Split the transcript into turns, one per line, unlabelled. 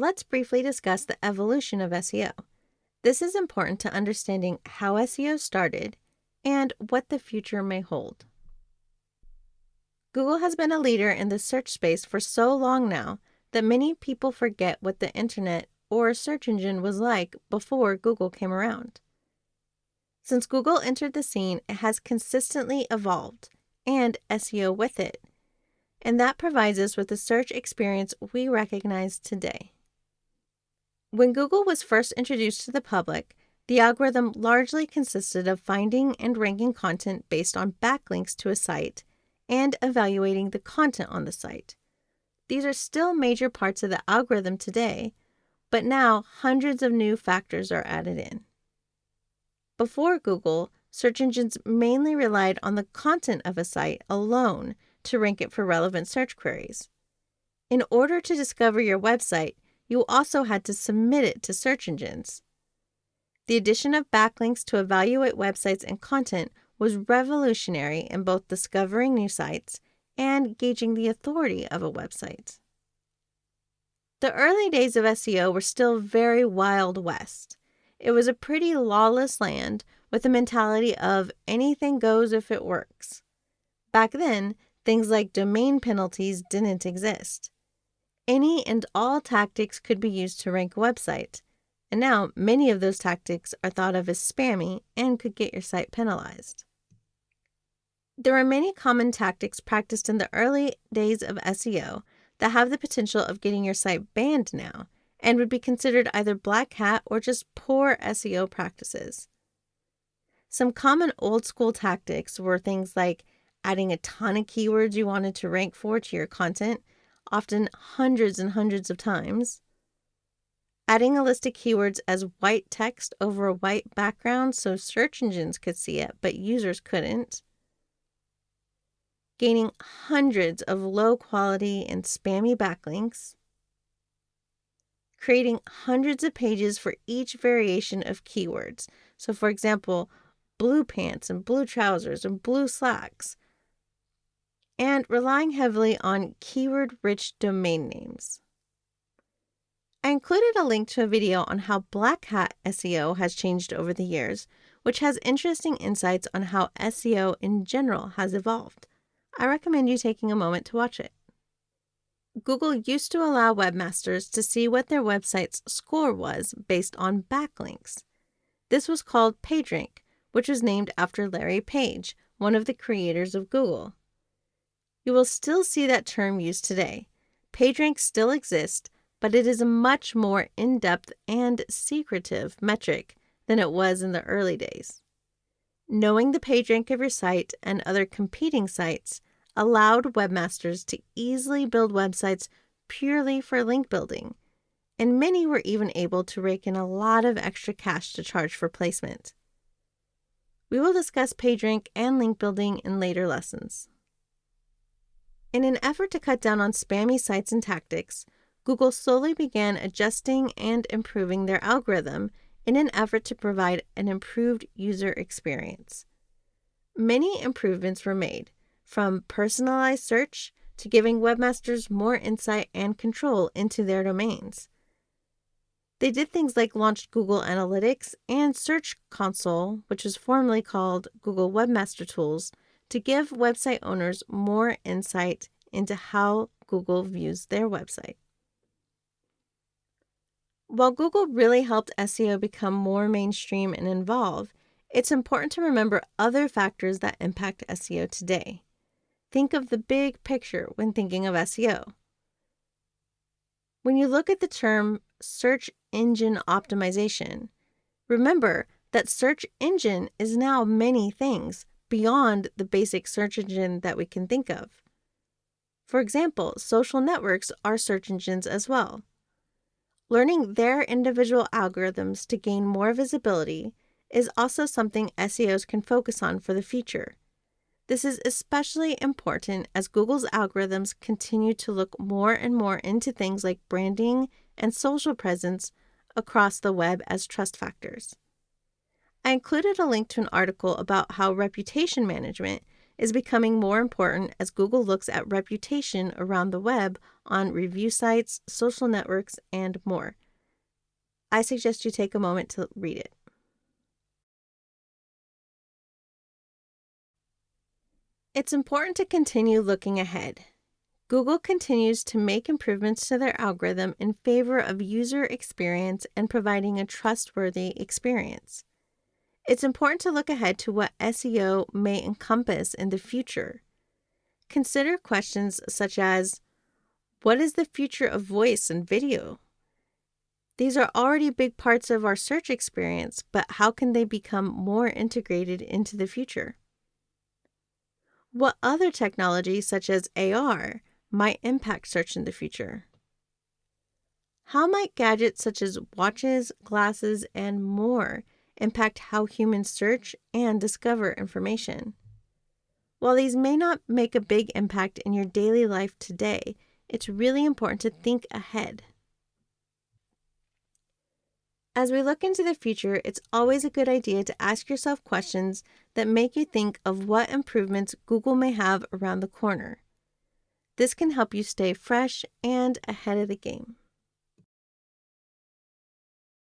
let's briefly discuss the evolution of SEO. This is important to understanding how SEO started and what the future may hold. Google has been a leader in the search space for so long now that many people forget what the internet or search engine was like before Google came around. Since Google entered the scene, it has consistently evolved, and SEO with it, and that provides us with the search experience we recognize today. When Google was first introduced to the public, the algorithm largely consisted of finding and ranking content based on backlinks to a site and evaluating the content on the site. These are still major parts of the algorithm today, but now hundreds of new factors are added in. Before Google, search engines mainly relied on the content of a site alone to rank it for relevant search queries. In order to discover your website, you also had to submit it to search engines. The addition of backlinks to evaluate websites and content was revolutionary in both discovering new sites and gauging the authority of a website. The early days of SEO were still very Wild West. It was a pretty lawless land with a mentality of anything goes if it works. Back then, things like domain penalties didn't exist. Any and all tactics could be used to rank a website, and now many of those tactics are thought of as spammy and could get your site penalized. There are many common tactics practiced in the early days of SEO that have the potential of getting your site banned now and would be considered either black hat or just poor SEO practices. Some common old school tactics were things like adding a ton of keywords you wanted to rank for to your content, often hundreds and hundreds of times, adding a list of keywords as white text over a white background so search engines could see it but users couldn't, gaining hundreds of low-quality and spammy backlinks, creating hundreds of pages for each variation of keywords. So, for example, blue pants and blue trousers and blue slacks, and relying heavily on keyword-rich domain names. I included a link to a video on how black hat SEO has changed over the years, which has interesting insights on how SEO in general has evolved. I recommend you taking a moment to watch it. Google used to allow webmasters to see what their website's score was based on backlinks. This was called PageRank, which was named after Larry Page, one of the creators of Google. You will still see that term used today. PageRank still exists, but it is a much more in-depth and secretive metric than it was in the early days. Knowing the PageRank of your site and other competing sites allowed webmasters to easily build websites purely for link building, and many were even able to rake in a lot of extra cash to charge for placement. We will discuss PageRank and link building in later lessons. In an effort to cut down on spammy sites and tactics, Google slowly began adjusting and improving their algorithm in an effort to provide an improved user experience. Many improvements were made, from personalized search to giving webmasters more insight and control into their domains. They did things like launched Google Analytics and Search Console, which was formerly called Google Webmaster Tools, to give website owners more insight into how Google views their website. While Google really helped SEO become more mainstream and evolve, it's important to remember other factors that impact SEO today. Think of the big picture when thinking of SEO. When you look at the term search engine optimization, remember that search engine is now many things beyond the basic search engine that we can think of. For example, social networks are search engines as well. Learning their individual algorithms to gain more visibility is also something SEOs can focus on for the future. This is especially important as Google's algorithms continue to look more and more into things like branding and social presence across the web as trust factors. I included a link to an article about how reputation management is becoming more important as Google looks at reputation around the web on review sites, social networks, and more. I suggest you take a moment to read it. It's important to continue looking ahead. Google continues to make improvements to their algorithm in favor of user experience and providing a trustworthy experience. It's important to look ahead to what SEO may encompass in the future. Consider questions such as, what is the future of voice and video? These are already big parts of our search experience, but how can they become more integrated into the future? What other technologies, such as AR, might impact search in the future? How might gadgets such as watches, glasses, and more impact how humans search and discover information? While these may not make a big impact in your daily life today, it's really important to think ahead. As we look into the future, it's always a good idea to ask yourself questions that make you think of what improvements Google may have around the corner. This can help you stay fresh and ahead of the game.